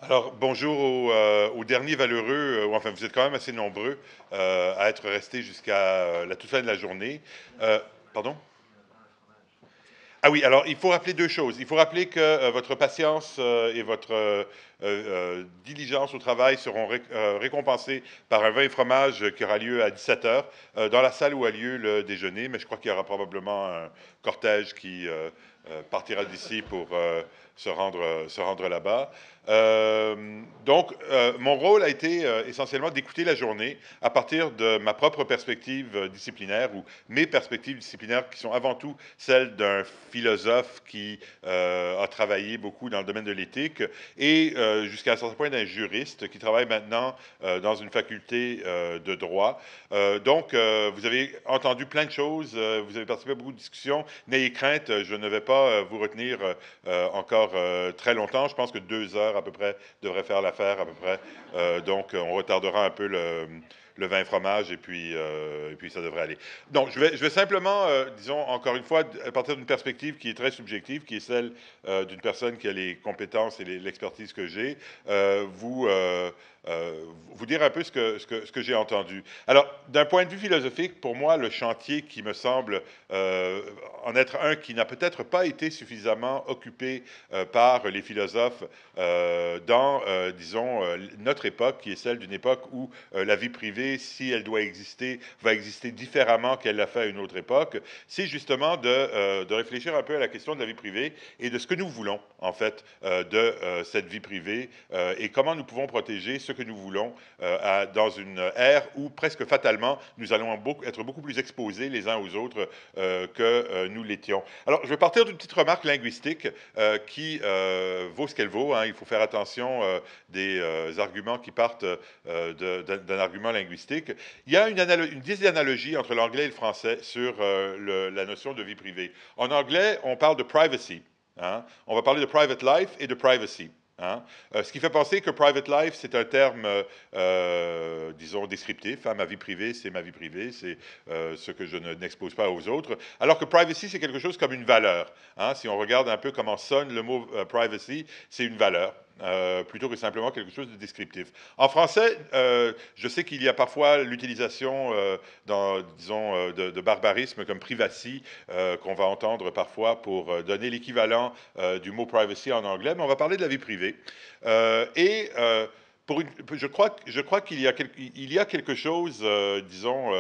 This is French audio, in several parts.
Alors, bonjour aux derniers valeureux, ou enfin, vous êtes quand même assez nombreux à être restés jusqu'à la toute fin de la journée. Pardon? Ah oui, alors il faut rappeler deux choses. Il faut rappeler que votre patience et votre diligence au travail seront récompensées par un vin et fromage qui aura lieu à 17 heures dans la salle où a lieu le déjeuner, mais je crois qu'il y aura probablement un cortège qui partira d'ici pour se rendre là-bas. Mon rôle a été essentiellement d'écouter la journée à partir de ma propre perspective disciplinaire ou mes perspectives disciplinaires qui sont avant tout celles d'un philosophe qui a travaillé beaucoup dans le domaine de l'éthique et jusqu'à un certain point d'un juriste qui travaille maintenant dans une faculté de droit. Vous avez entendu plein de choses, vous avez participé à beaucoup de discussions. N'ayez crainte, je ne vais pas vous retenir encore très longtemps. Je pense que 2 heures à peu près devrait faire l'affaire à peu près. On retardera un peu le vin et fromage et puis ça devrait aller. Donc, je vais simplement, disons, encore une fois, à partir d'une perspective qui est très subjective, qui est celle d'une personne qui a les compétences et l'expertise que j'ai, vous dire un peu ce que j'ai entendu. Alors, d'un point de vue philosophique, pour moi, le chantier qui me semble en être un qui n'a peut-être pas été suffisamment occupé par les philosophes disons, notre époque, qui est celle d'une époque où la vie privée, si elle doit exister, va exister différemment qu'elle l'a fait à une autre époque, c'est justement de réfléchir un peu à la question de la vie privée et de ce que nous voulons, en fait, de cette vie privée et comment nous pouvons protéger ce que nous voulons dans une ère où, presque fatalement, nous allons être beaucoup plus exposés les uns aux autres que nous l'étions. Alors, je vais partir d'une petite remarque linguistique qui vaut ce qu'elle vaut. Hein. Il faut faire attention des arguments qui partent d'un argument linguistique. Il y a une dizaine d'analogies entre l'anglais et le français sur la notion de vie privée. En anglais, on parle de privacy. Hein? On va parler de private life et de privacy. Hein? Ce qui fait penser que private life, c'est un terme, disons, descriptif. Hein? Ma vie privée, c'est ma vie privée, c'est ce que je n'expose pas aux autres. Alors que privacy, c'est quelque chose comme une valeur. Hein? Si on regarde un peu comment sonne le mot privacy, c'est une valeur. Plutôt que simplement quelque chose de descriptif. En français, je sais qu'il y a parfois l'utilisation, disons, de barbarisme comme privacy, qu'on va entendre parfois pour donner l'équivalent du mot privacy en anglais, mais on va parler de la vie privée. Je crois qu'il y a quelque chose, disons,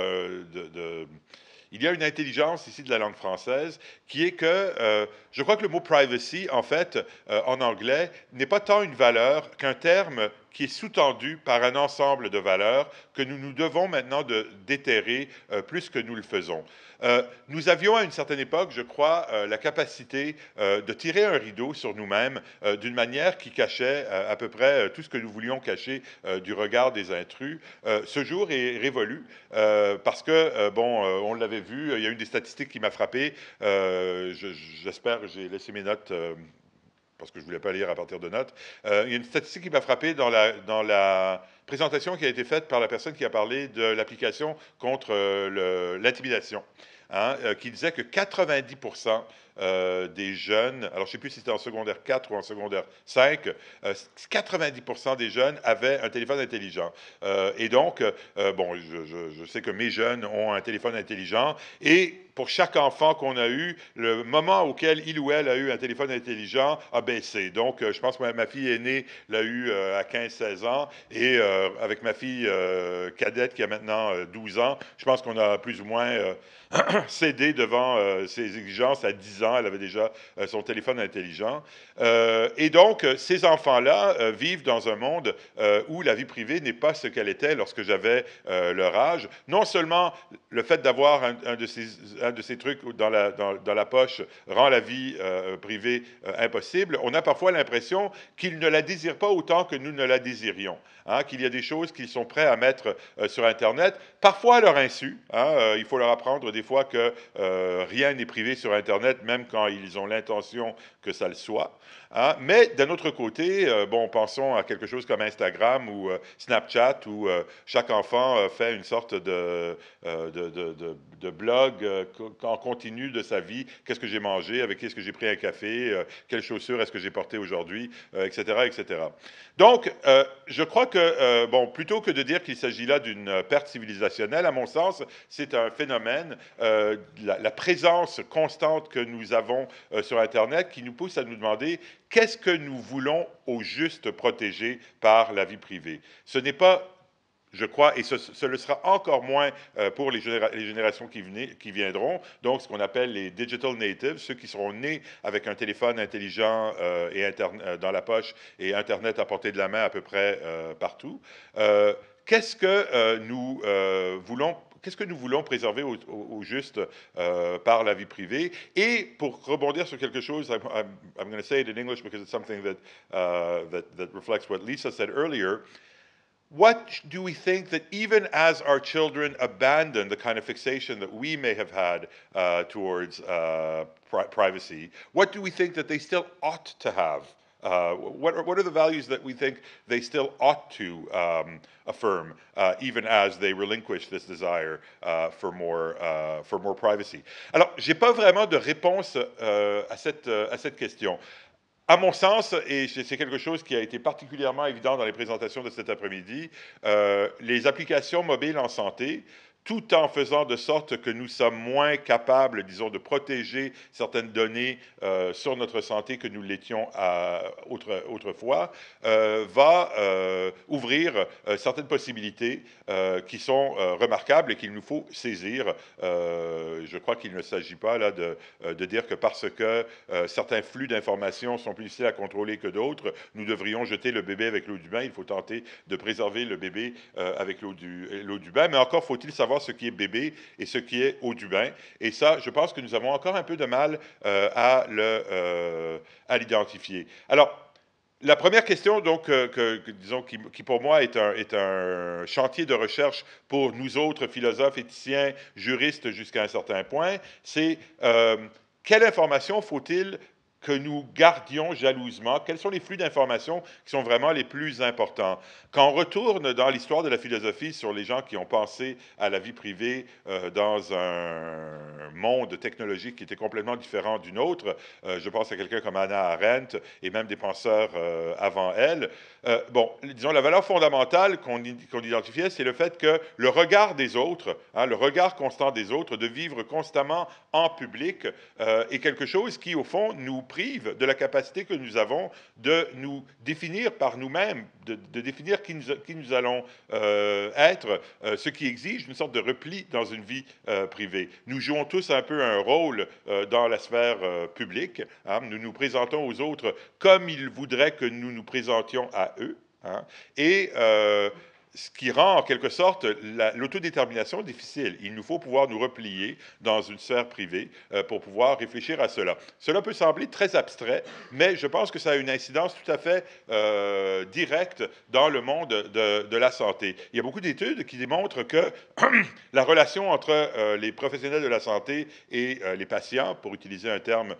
il y a une intelligence ici de la langue française qui est que je crois que le mot privacy, en fait, en anglais, n'est pas tant une valeur qu'un terme qui est sous-tendu par un ensemble de valeurs que nous devons maintenant déterrer plus que nous le faisons. Nous avions à une certaine époque, je crois, la capacité de tirer un rideau sur nous-mêmes d'une manière qui cachait à peu près tout ce que nous voulions cacher du regard des intrus. Ce jour est révolu parce que, on l'avait vu, il y a une des statistiques qui m'a frappé. J'espère que j'ai laissé mes notes parce que je ne voulais pas lire à partir de notes. Il y a une statistique qui m'a frappé dans la présentation qui a été faite par la personne qui a parlé de l'application contre l'intimidation, hein, qui disait que 90% des jeunes, alors je ne sais plus si c'était en secondaire 4 ou en secondaire 5, 90% des jeunes avaient un téléphone intelligent. Je sais que mes jeunes ont un téléphone intelligent et pour chaque enfant qu'on a eu, le moment auquel il ou elle a eu un téléphone intelligent a baissé. Donc, je pense que ma fille aînée l'a eu à 15-16 ans et avec ma fille cadette qui a maintenant 12 ans, je pense qu'on a plus ou moins cédé devant ses exigences à 10 ans. Elle avait déjà son téléphone intelligent. Ces enfants-là vivent dans un monde où la vie privée n'est pas ce qu'elle était lorsque j'avais leur âge. Non seulement le fait d'avoir un de ces trucs dans la poche rend la vie privée impossible, on a parfois l'impression qu'ils ne la désirent pas autant que nous ne la désirions. Hein, qu'il y a des choses qu'ils sont prêts à mettre sur Internet, parfois à leur insu. Hein, il faut leur apprendre des fois que rien n'est privé sur Internet, même quand ils ont l'intention que ça le soit. Hein. Mais d'un autre côté, bon, pensons à quelque chose comme Instagram ou Snapchat, où chaque enfant fait une sorte de blog en continu de sa vie. Qu'est-ce que j'ai mangé, avec qui est-ce que j'ai pris un café, quelles chaussures est-ce que j'ai portées aujourd'hui, etc., etc. Donc, je crois que, bon, plutôt que de dire qu'il s'agit là d'une perte civilisationnelle, à mon sens, c'est un phénomène, la présence constante que nous avons sur Internet qui nous pousse à nous demander qu'est-ce que nous voulons au juste protéger par la vie privée. Ce n'est pas, je crois, et ce le sera encore moins pour les générations qui viendront, donc ce qu'on appelle les digital natives, ceux qui seront nés avec un téléphone intelligent dans la poche et Internet à portée de la main à peu près partout. Qu'est-ce que nous voulons Qu'est-ce que nous voulons préserver au juste par la vie privée? Et pour rebondir sur quelque chose, I'm going to say it in English because it's something that reflects what Lisa said earlier. What do we think that even as our children abandon the kind of fixation that we may have had towards privacy, what do we think that they still ought to have? What are the values that we think they still ought to affirm, even as they relinquish this desire for more privacy? Alors, j'ai pas vraiment de réponse à cette question. À mon sens, et c'est quelque chose qui a été particulièrement évident dans les présentations de cet après-midi, les applications mobiles en santé, tout en faisant de sorte que nous sommes moins capables, disons, de protéger certaines données sur notre santé que nous l'étions autrefois, va ouvrir certaines possibilités qui sont remarquables et qu'il nous faut saisir. Je crois qu'il ne s'agit pas là de dire que parce que certains flux d'informations sont plus difficiles à contrôler que d'autres, nous devrions jeter le bébé avec l'eau du bain. Il faut tenter de préserver le bébé avec l'eau du bain, mais encore faut-il savoir ce qui est bébé et ce qui est eau du bain. Et ça, je pense que nous avons encore un peu de mal à l'identifier. Alors, la première question, donc, disons, qui pour moi est un chantier de recherche pour nous autres philosophes, éthiciens, juristes jusqu'à un certain point, c'est quelle information faut-il que nous gardions jalousement? Quels sont les flux d'informations qui sont vraiment les plus importants? Quand on retourne dans l'histoire de la philosophie sur les gens qui ont pensé à la vie privée dans un monde technologique qui était complètement différent du nôtre, je pense à quelqu'un comme Hannah Arendt et même des penseurs avant elle, bon, disons, la valeur fondamentale qu'on identifiait, c'est le fait que le regard des autres, hein, le regard constant des autres, de vivre constamment en public, est quelque chose qui, au fond, nous prive de la capacité que nous avons de nous définir par nous-mêmes, de définir qui nous allons être, ce qui exige une sorte de repli dans une vie privée. Nous jouons tous un peu un rôle dans la sphère publique. Hein, nous nous présentons aux autres comme ils voudraient que nous nous présentions à eux. Hein, et ce qui rend en quelque sorte l'autodétermination difficile. Il nous faut pouvoir nous replier dans une sphère privée pour pouvoir réfléchir à cela. Cela peut sembler très abstrait, mais je pense que ça a une incidence tout à fait directe dans le monde de la santé. Il y a beaucoup d'études qui démontrent que la relation entre les professionnels de la santé et les patients, pour utiliser un terme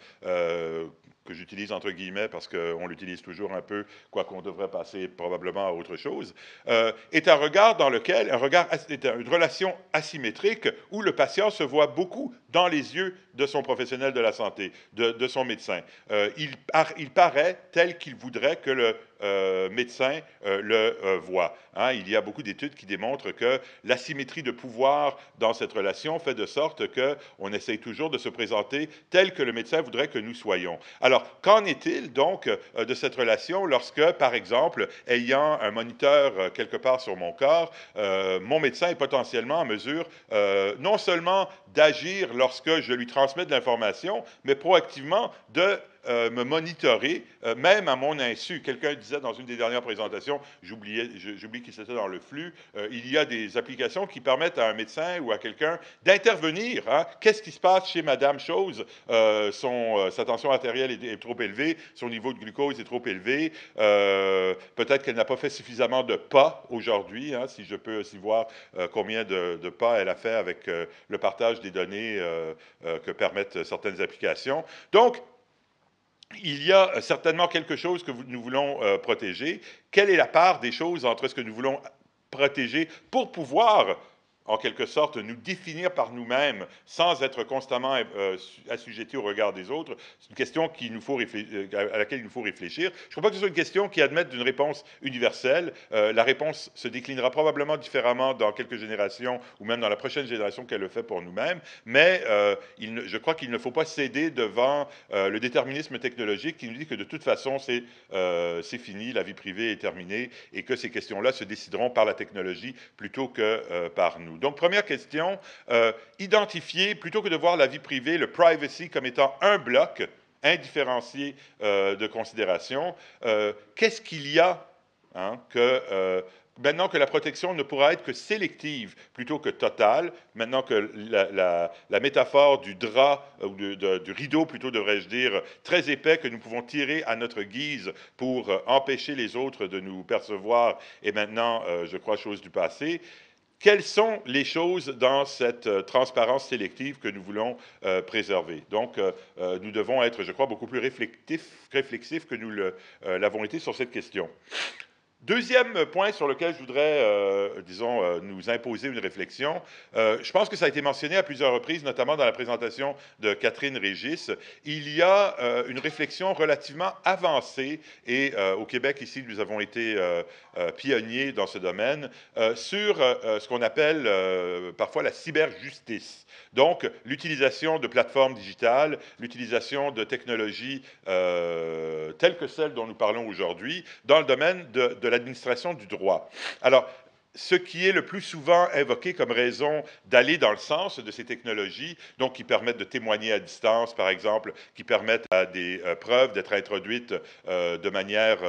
que j'utilise entre guillemets parce qu'on l'utilise toujours un peu, quoiqu'on devrait passer probablement à autre chose, est un regard dans lequel, est une relation asymétrique où le patient se voit beaucoup dans les yeux de son professionnel de la santé, de son médecin. Il paraît tel qu'il voudrait que le médecin le voit. Hein, il y a beaucoup d'études qui démontrent que l'asymétrie de pouvoir dans cette relation fait de sorte qu'on essaye toujours de se présenter tel que le médecin voudrait que nous soyons. Alors, qu'en est-il donc de cette relation lorsque, par exemple, ayant un moniteur quelque part sur mon corps, mon médecin est potentiellement en mesure non seulement d'agir lorsque je lui transmets de l'information, mais proactivement de me monitorer, même à mon insu. Quelqu'un disait dans une des dernières présentations, j'oublie qui c'était dans le flux, il y a des applications qui permettent à un médecin ou à quelqu'un d'intervenir. Hein? Qu'est-ce qui se passe chez Madame Chose? Sa tension artérielle est trop élevée, son niveau de glucose est trop élevé, peut-être qu'elle n'a pas fait suffisamment de pas aujourd'hui, hein, si je peux aussi voir combien de pas elle a fait avec le partage des données que permettent certaines applications. Donc, il y a certainement quelque chose que nous voulons protéger. Quelle est la part des choses entre ce que nous voulons protéger pour pouvoir, en quelque sorte, nous définir par nous-mêmes sans être constamment assujettis au regard des autres? C'est une question à laquelle il nous faut réfléchir. Je ne crois pas que ce soit une question qui admette d'une réponse universelle. La réponse se déclinera probablement différemment dans quelques générations ou même dans la prochaine génération qu'elle le fait pour nous-mêmes, mais je crois qu'il ne faut pas céder devant le déterminisme technologique qui nous dit que de toute façon, c'est fini, la vie privée est terminée et que ces questions-là se décideront par la technologie plutôt que par nous. Donc, première question, identifier, plutôt que de voir la vie privée, le privacy, comme étant un bloc indifférencié de considération, qu'est-ce qu'il y a maintenant que la protection ne pourra être que sélective plutôt que totale, maintenant que la métaphore du drap, ou du rideau plutôt devrais-je dire, très épais que nous pouvons tirer à notre guise pour empêcher les autres de nous percevoir est maintenant, je crois, chose du passé. Quelles sont les choses dans cette transparence sélective que nous voulons préserver? Donc, nous devons être, je crois, beaucoup plus réflexifs que nous l'avons été sur cette question. Deuxième point sur lequel je voudrais, nous imposer une réflexion, je pense que ça a été mentionné à plusieurs reprises, notamment dans la présentation de Catherine Régis. Il y a une réflexion relativement avancée, et au Québec, ici, nous avons été pionniers dans ce domaine, sur ce qu'on appelle parfois la cyberjustice. Donc, l'utilisation de plateformes digitales, l'utilisation de technologies telles que celles dont nous parlons aujourd'hui dans le domaine de l'administration du droit. Alors, ce qui est le plus souvent invoqué comme raison d'aller dans le sens de ces technologies, donc qui permettent de témoigner à distance, par exemple, qui permettent à des preuves d'être introduites de manière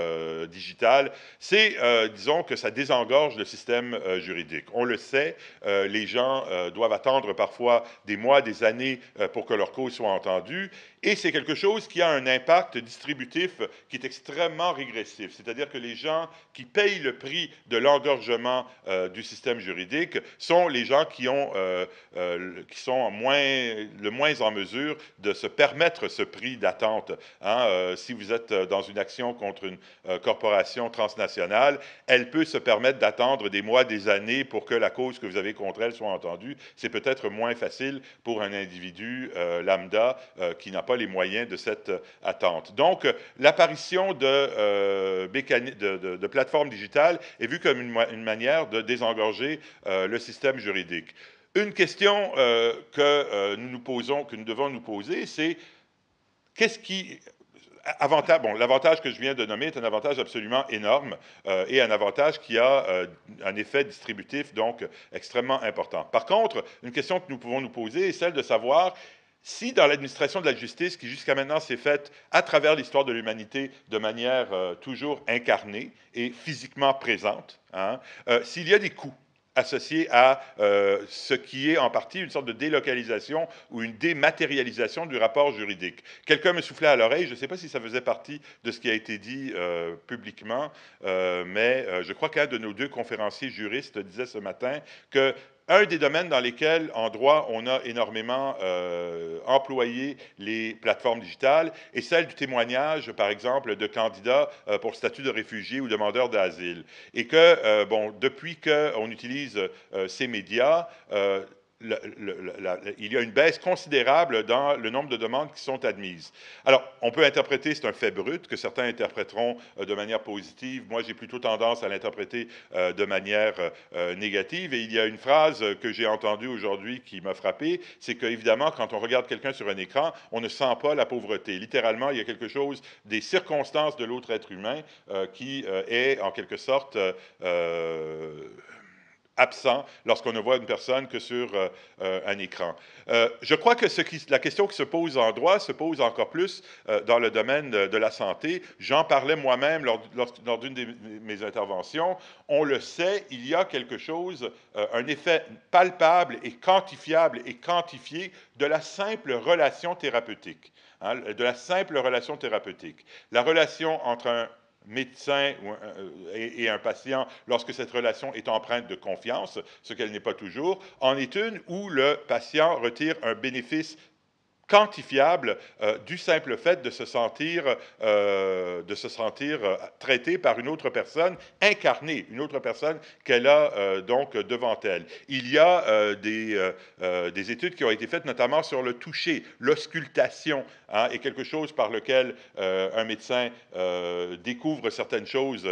digitale, c'est, disons, que ça désengorge le système juridique. On le sait, les gens doivent attendre parfois des mois, des années pour que leur cause soit entendue, et c'est quelque chose qui a un impact distributif qui est extrêmement régressif. C'est-à-dire que les gens qui payent le prix de l'engorgement du système juridique sont les gens qui sont le moins en mesure de se permettre ce prix d'attente. Hein? Si vous êtes dans une action contre une corporation transnationale, elle peut se permettre d'attendre des mois, des années pour que la cause que vous avez contre elle soit entendue. C'est peut-être moins facile pour un individu lambda qui n'a pas les moyens de cette attente. Donc, l'apparition de plateformes digitales est vue comme une manière de désengorger le système juridique. Une question que nous devons nous poser, c'est qu'est-ce qui... l'avantage que je viens de nommer est un avantage absolument énorme et un avantage qui a un effet distributif, donc extrêmement important. Par contre, une question que nous pouvons nous poser est celle de savoir si dans l'administration de la justice, qui jusqu'à maintenant s'est faite à travers l'histoire de l'humanité de manière toujours incarnée et physiquement présente, s'il y a des coûts associés à ce qui est en partie une sorte de délocalisation ou une dématérialisation du rapport juridique. Quelqu'un me soufflait à l'oreille, je ne sais pas si ça faisait partie de ce qui a été dit publiquement, mais je crois qu'un de nos deux conférenciers juristes disait ce matin que un des domaines dans lesquels, en droit, on a énormément employé les plateformes digitales est celle du témoignage, par exemple, de candidats pour statut de réfugié ou demandeurs d'asile. Et que, depuis qu'on utilise ces médias, il y a une baisse considérable dans le nombre de demandes qui sont admises. Alors, on peut interpréter, c'est un fait brut, que certains interpréteront de manière positive. Moi, j'ai plutôt tendance à l'interpréter de manière négative. Et il y a une phrase que j'ai entendue aujourd'hui qui m'a frappé, c'est qu'évidemment, quand on regarde quelqu'un sur un écran, on ne sent pas la pauvreté. Littéralement, il y a quelque chose des circonstances de l'autre être humain qui est, en quelque sorte, absent lorsqu'on ne voit une personne que sur un écran. Je crois que la question qui se pose en droit se pose encore plus dans le domaine de la santé. J'en parlais moi-même lors d'une de mes interventions. On le sait, il y a quelque chose, un effet palpable et quantifiable et quantifié de la simple relation thérapeutique. Hein, de la simple relation thérapeutique. La relation entre un médecin et un patient, lorsque cette relation est empreinte de confiance, ce qu'elle n'est pas toujours, en est une où le patient retire un bénéfice quantifiable du simple fait de se sentir traité par une autre personne, incarnée, une autre personne qu'elle a donc devant elle. Il y a des études qui ont été faites notamment sur le toucher, l'auscultation, hein, est quelque chose par lequel un médecin découvre certaines choses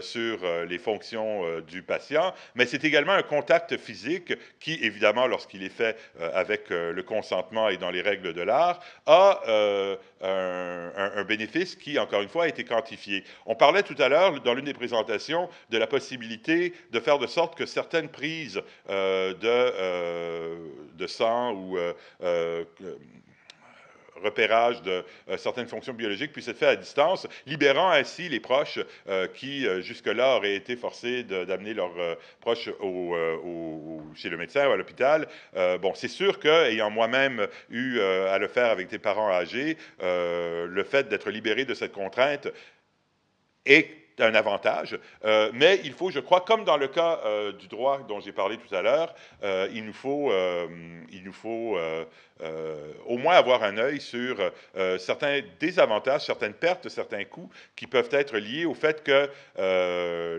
sur les fonctions du patient, mais c'est également un contact physique qui, évidemment, lorsqu'il est fait avec le consentement et dans les règles de l'art, a un bénéfice qui, encore une fois, a été quantifié. On parlait tout à l'heure, dans l'une des présentations, de la possibilité de faire de sorte que certaines prises de sang ou repérage de certaines fonctions biologiques puissent être faits à distance, libérant ainsi les proches qui, jusque-là, auraient été forcés d'amener leurs proches chez le médecin ou à l'hôpital. Bon, c'est sûr qu'ayant moi-même eu à le faire avec des parents âgés, le fait d'être libéré de cette contrainte est un avantage, mais il faut, je crois, comme dans le cas du droit dont j'ai parlé tout à l'heure, il nous faut au moins avoir un œil sur certains désavantages, certaines pertes, certains coûts qui peuvent être liés au fait que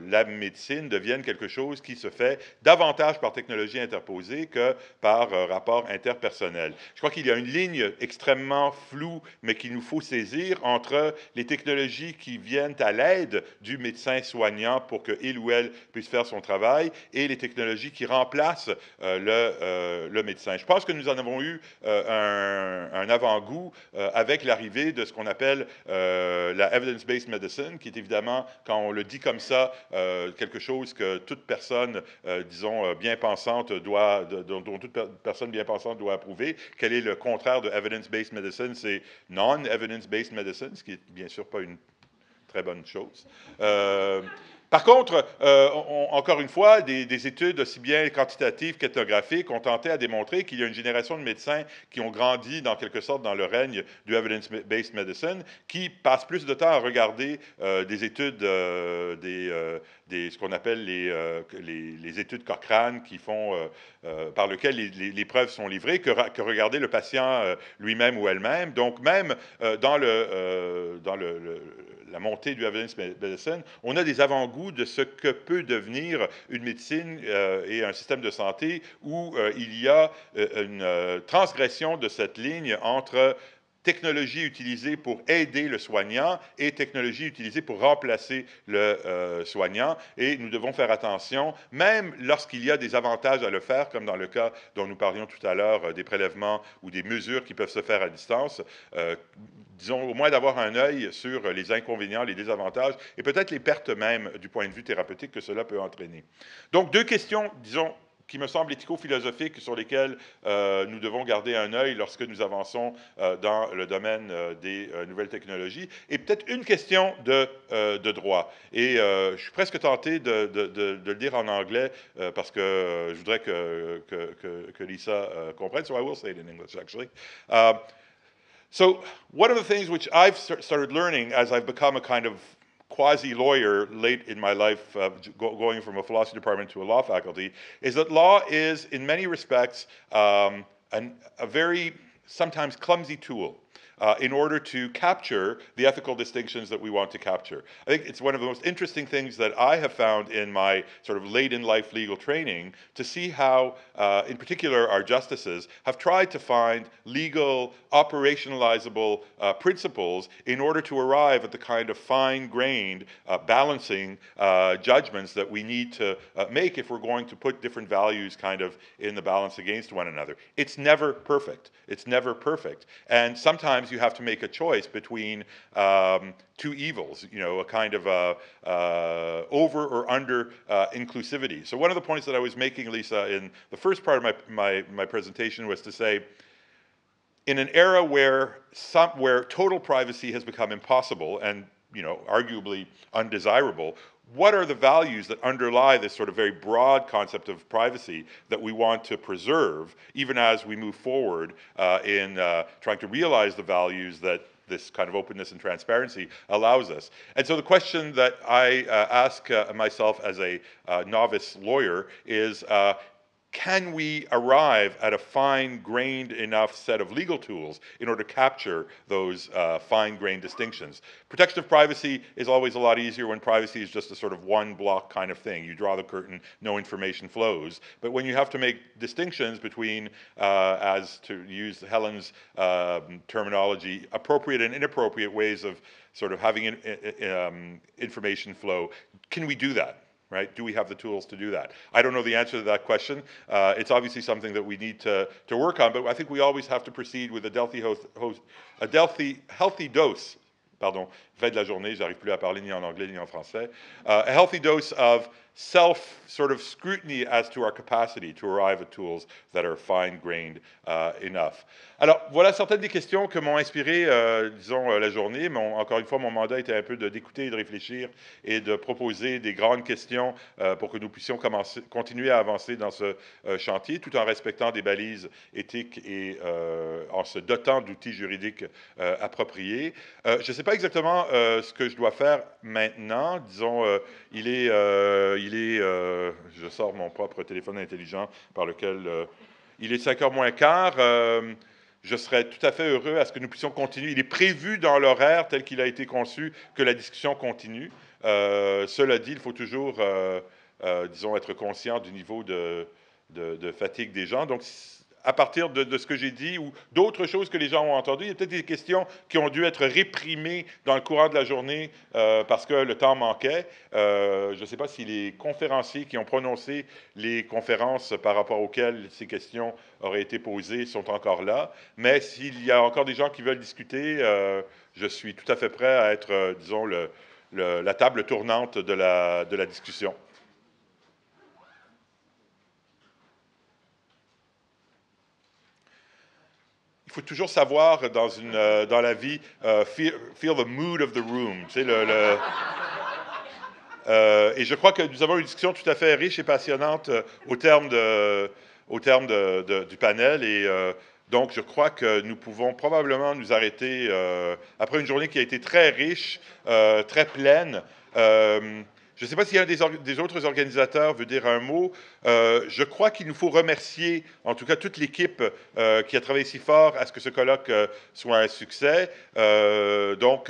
la médecine devienne quelque chose qui se fait davantage par technologie interposée que par rapport interpersonnel. Je crois qu'il y a une ligne extrêmement floue, mais qu'il nous faut saisir entre les technologies qui viennent à l'aide du médecin soignant pour qu'il ou elle puisse faire son travail et les technologies qui remplacent le médecin. Je pense que nous en avons eu un avant-goût avec l'arrivée de ce qu'on appelle la evidence-based medicine, qui est évidemment, quand on le dit comme ça, quelque chose que toute personne, disons, bien pensante dont toute personne bien pensante doit approuver. Quel est le contraire de evidence-based medicine? C'est non-evidence-based medicine, ce qui est bien sûr pas une très bonne chose. Par contre, encore une fois, des études aussi bien quantitatives qu'ethnographiques ont tenté à démontrer qu'il y a une génération de médecins qui ont grandi, dans quelque sorte, dans le règne du evidence-based medicine, qui passent plus de temps à regarder des études, ce qu'on appelle les études Cochrane, par lesquelles les preuves sont livrées, que regarder le patient lui-même ou elle-même. Donc, même dans la montée du evidence medicine, on a des avant-goûts de ce que peut devenir une médecine et un système de santé où il y a une transgression de cette ligne entre technologie utilisée pour aider le soignant et technologie utilisée pour remplacer le soignant. Et nous devons faire attention, même lorsqu'il y a des avantages à le faire, comme dans le cas dont nous parlions tout à l'heure, des prélèvements ou des mesures qui peuvent se faire à distance, disons au moins d'avoir un œil sur les inconvénients, les désavantages et peut-être les pertes même du point de vue thérapeutique que cela peut entraîner. Donc, deux questions, disons, qui me semblent éthico-philosophiques sur lesquelles nous devons garder un œil lorsque nous avançons dans le domaine des nouvelles technologies. Et peut-être une question de droit. Et je suis presque tenté de le dire en anglais parce que je voudrais que Lisa comprenne. So I will say it in English, actually. So one of the things which I've started learning as I've become a kind of quasi-lawyer late in my life, going from a philosophy department to a law faculty, is that law is, in many respects, a very sometimes clumsy tool in order to capture the ethical distinctions that we want to capture. I think it's one of the most interesting things that I have found in my sort of late-in-life legal training to see how, in particular, our justices have tried to find legal, operationalizable principles in order to arrive at the kind of fine-grained, balancing judgments that we need to make if we're going to put different values kind of in the balance against one another. It's never perfect. It's never perfect. And sometimes sometimes you have to make a choice between two evils, you know, a kind of over or under inclusivity. So one of the points that I was making, Lisa, in the first part of my presentation was to say, in an era where total privacy has become impossible and, you know, arguably undesirable, what are the values that underlie this sort of very broad concept of privacy that we want to preserve, even as we move forward in trying to realize the values that this kind of openness and transparency allows us? And so the question that I ask myself as a novice lawyer is, can we arrive at a fine-grained enough set of legal tools in order to capture those fine-grained distinctions? Protection of privacy is always a lot easier when privacy is just a sort of one-block kind of thing. You draw the curtain, no information flows. But when you have to make distinctions between, as to use Helen's terminology, appropriate and inappropriate ways of sort of having information flow, can we do that? Right? Do we have the tools to do that? I don't know the answer to that question. It's obviously something that we need to work on, but I think we always have to proceed with a healthy dose. Pardon, fin de la journée, j'arrive plus à parler ni en anglais ni en français. A healthy dose of self sort of scrutiny as to our capacity to arrive at tools that are fine-grained enough. Alors, voilà certaines des questions que m'ont inspiré, disons, la journée. Encore une fois, mon mandat était un peu d'écouter et de réfléchir et de proposer des grandes questions pour que nous puissions continuer à avancer dans ce chantier, tout en respectant des balises éthiques et en se dotant d'outils juridiques appropriés. Je ne sais pas exactement ce que je dois faire maintenant. Disons, je sors mon propre téléphone intelligent par lequel il est 5h moins quart. Je serais tout à fait heureux à ce que nous puissions continuer. Il est prévu dans l'horaire tel qu'il a été conçu que la discussion continue. Cela dit, il faut toujours, disons, être conscient du niveau de fatigue des gens. Donc, à partir de ce que j'ai dit ou d'autres choses que les gens ont entendues, il y a peut-être des questions qui ont dû être réprimées dans le courant de la journée parce que le temps manquait. Je ne sais pas si les conférenciers qui ont prononcé les conférences par rapport auxquelles ces questions auraient été posées sont encore là, mais s'il y a encore des gens qui veulent discuter, je suis tout à fait prêt à être, disons, la table tournante de la discussion. Il faut toujours savoir dans la vie, feel the mood of the room. Tu sais, et je crois que nous avons une discussion tout à fait riche et passionnante au terme du panel. Et donc, je crois que nous pouvons probablement nous arrêter après une journée qui a été très riche, très pleine. Je ne sais pas s'il y a des autres organisateurs veut dire un mot. Je crois qu'il nous faut remercier, en tout cas, toute l'équipe qui a travaillé si fort à ce que ce colloque soit un succès. Bon.